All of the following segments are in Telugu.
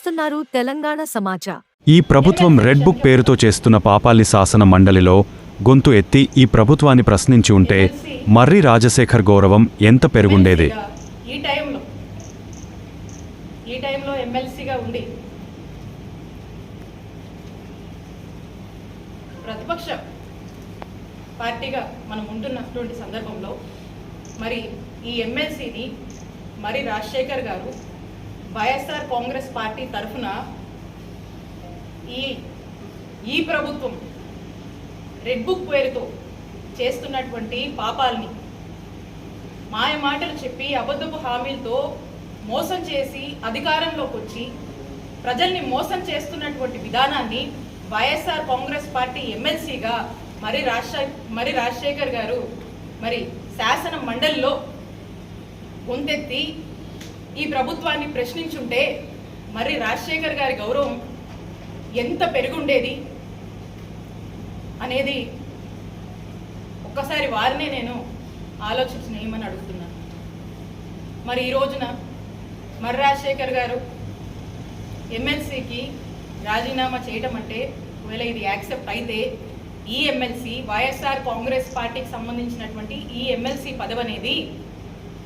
చూస్తున్నారు తెలంగాణ సమాచార్. ఈ ప్రభుత్వం రెడ్ బుక్ పేరుతో చేస్తున్న పాపాలి శాసన మండలిలో గొంతు ఎత్తి ఈ ప్రభుత్వాన్ని ప్రశ్నించి ఉంటే మర్రి రాజశేఖర్ గౌరవం ఎంత పెరుగుండేది. ఈ టైంలో ఎమ్మెల్సీగా ఉండి ప్రతిపక్ష పార్టీగా మనం ఉంటున్నటువంటి సందర్భంలో మరి ఈ ఎమ్మెల్సీని మరి రాజశేఖర్ గారు వైఎస్ఆర్ కాంగ్రెస్ పార్టీ తరఫున ఈ ప్రభుత్వం రెడ్ బుక్ పేరుతో చేస్తున్నటువంటి పాపాలని మాయ మాటలు చెప్పి అబద్ధపు హామీలతో మోసం చేసి అధికారంలోకి వచ్చి ప్రజల్ని మోసం చేస్తున్నటువంటి విధానాన్ని వైఎస్ఆర్ కాంగ్రెస్ పార్టీ ఎమ్మెల్సీగా మరి రాజశేఖర్ గారు మరి శాసన మండలిలో గొంతెత్తి ఈ ప్రభుత్వాన్ని ప్రశ్నించుంటే మరి రాజశేఖర్ గారి గౌరవం ఎంత పెరుగుండేది అనేది ఒక్కసారి వారినే నేను ఆలోచించనేమని అడుగుతున్నాను. మరి ఈ రోజున మరి రాజశేఖర్ గారు ఎమ్మెల్సీకి రాజీనామా చేయడం అంటే ఒకవేళ ఇది యాక్సెప్ట్ అయితే ఈ ఎమ్మెల్సీ వైఎస్ఆర్ కాంగ్రెస్ పార్టీకి సంబంధించినటువంటి ఈ ఎమ్మెల్సీ పదవి అనేది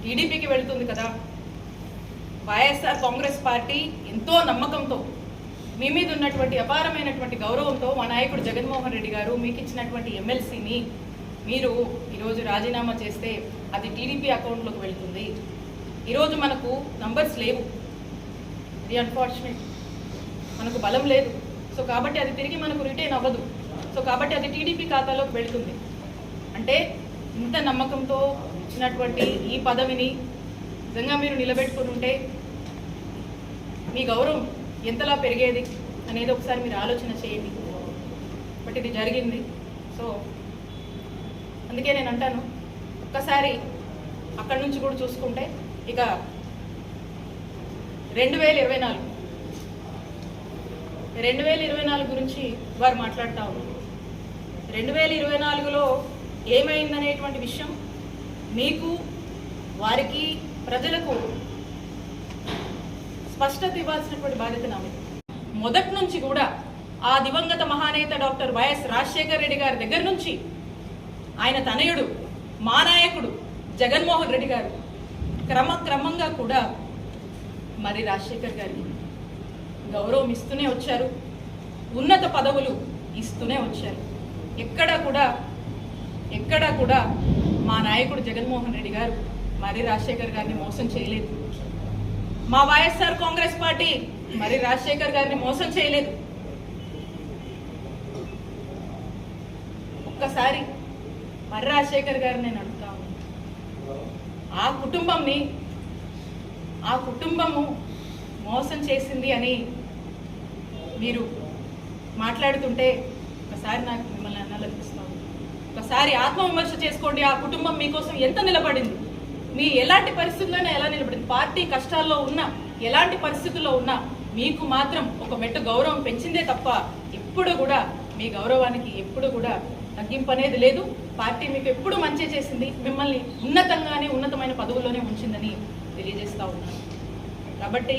టీడీపీకి వెళుతుంది కదా. వైఎస్ఆర్ కాంగ్రెస్ పార్టీ ఎంతో నమ్మకంతో మీ మీద ఉన్నటువంటి అపారమైనటువంటి గౌరవంతో మా నాయకుడు జగన్మోహన్ రెడ్డి గారు మీకు ఇచ్చినటువంటి ఎమ్మెల్సీని మీరు ఈరోజు రాజీనామా చేస్తే అది టీడీపీ అకౌంట్లోకి వెళుతుంది. ఈరోజు మనకు నంబర్స్ లేవు, ఇది అన్ఫార్చునేట్, మనకు బలం లేదు. సో కాబట్టి అది తిరిగి మనకు రిటైన్ అవ్వదు. సో కాబట్టి అది టీడీపీ ఖాతాలోకి వెళుతుంది. అంటే ఇంత నమ్మకంతో ఇచ్చినటువంటి ఈ పదవిని నిజంగా మీరు నిలబెట్టుకుని ఉంటే మీ గౌరవం ఎంతలా పెరిగేది అనేది ఒకసారి మీరు ఆలోచన చేయండి. బట్ ఇది జరిగింది. సో అందుకే నేను అంటాను, ఒక్కసారి అక్కడి నుంచి కూడా చూసుకుంటే ఇక 2024 గురించి వారు మాట్లాడుతూ ఉన్నారు. 2024లో ఏమైందనేటువంటి విషయం మీకు వారికి ప్రజలకు స్పష్టత ఇవ్వాల్సినటువంటి బాధ్యత నాది. మొదటి నుంచి కూడా ఆ దివంగత మహానేత డాక్టర్ వైఎస్ రాజశేఖర్ రెడ్డి గారి దగ్గర నుంచి ఆయన తనయుడు మా నాయకుడు జగన్మోహన్ రెడ్డి గారు క్రమంగా కూడా మరి రాజశేఖర్ గారికి గౌరవం ఇస్తూనే వచ్చారు, ఉన్నత పదవులు ఇస్తూనే వచ్చారు. ఎక్కడా కూడా మా నాయకుడు జగన్మోహన్ రెడ్డి గారు మరి రాజశేఖర్ గారిని మోసం చేయలేదు. మా వైఎస్ఆర్ కాంగ్రెస్ పార్టీ మరి రాజశేఖర్ గారిని మోసం చేయలేదు. ఒక్కసారి మరి రాజశేఖర్ గారిని నేను అడుగుతా ఉన్నాను, ఆ కుటుంబము మోసం చేసింది అని మీరు మాట్లాడుతుంటే ఒకసారి నాకు మిమ్మల్ని అనాలనిపిస్తున్నాను. ఒకసారి ఆత్మవిమర్శ చేసుకోండి. ఆ కుటుంబం మీకోసం ఎంత నిలబడింది, మీ ఎలాంటి పరిస్థితుల్లోనే ఎలా నిలబడింది, పార్టీ కష్టాల్లో ఉన్నా ఎలాంటి పరిస్థితుల్లో ఉన్నా మీకు మాత్రం ఒక మెట్టు గౌరవం పెంచిందే తప్ప ఎప్పుడు కూడా మీ గౌరవానికి ఎప్పుడు కూడా తగ్గింపు అనేది లేదు. పార్టీ మీకు ఎప్పుడు మంచి చేసింది, మిమ్మల్ని ఉన్నతమైన పదవుల్లోనే ఉంచిందని తెలియజేస్తా ఉన్నాను. కాబట్టి